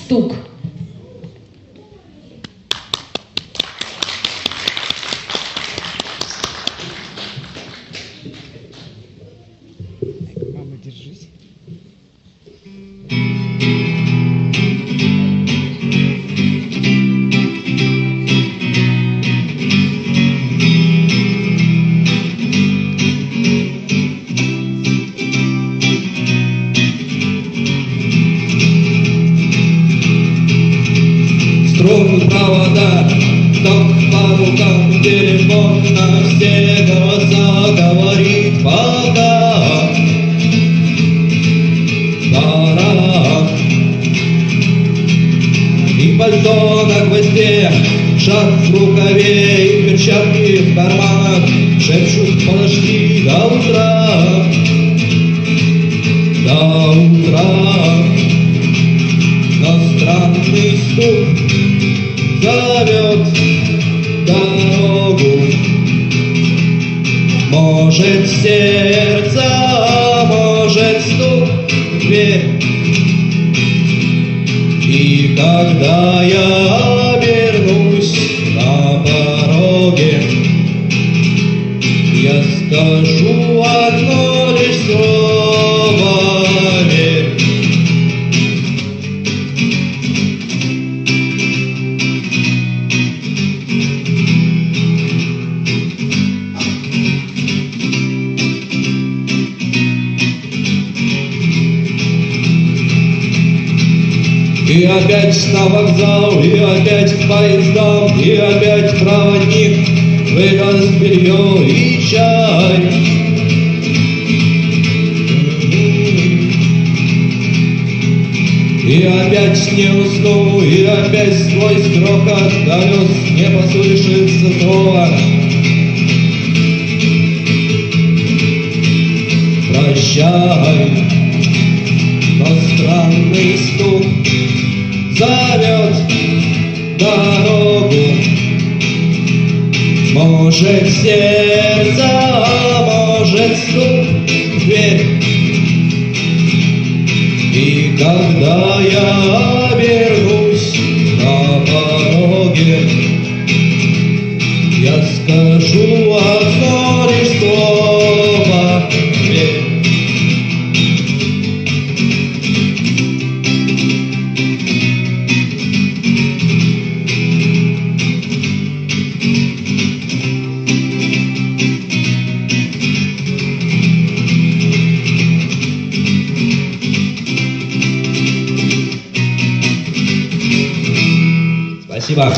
стук. Мама, держись. Струны провода, ток по рукам, телефон на все голоса говорит пока. Пора. И пальто на гвозде, шаг в рукаве и перчатки в карманах шепчут: подожди до утра, до утра. Но странный стук зовет дорогу. Может, сердце, может, стук в дверь. И когда я обернусь на пороге, я скажу одно лишь слово: верь. И опять на вокзал, и опять к поездам, и опять проводник выдаст белье и чай. И опять не усну, и опять сквозь грохот колес не послышится слова. Прощай, но странный стук зовет дорогу. Может, сердце, может, стук в дверь. И когда я обернусь на пороге, я скажу одно лишь слово: верь. Спасибо.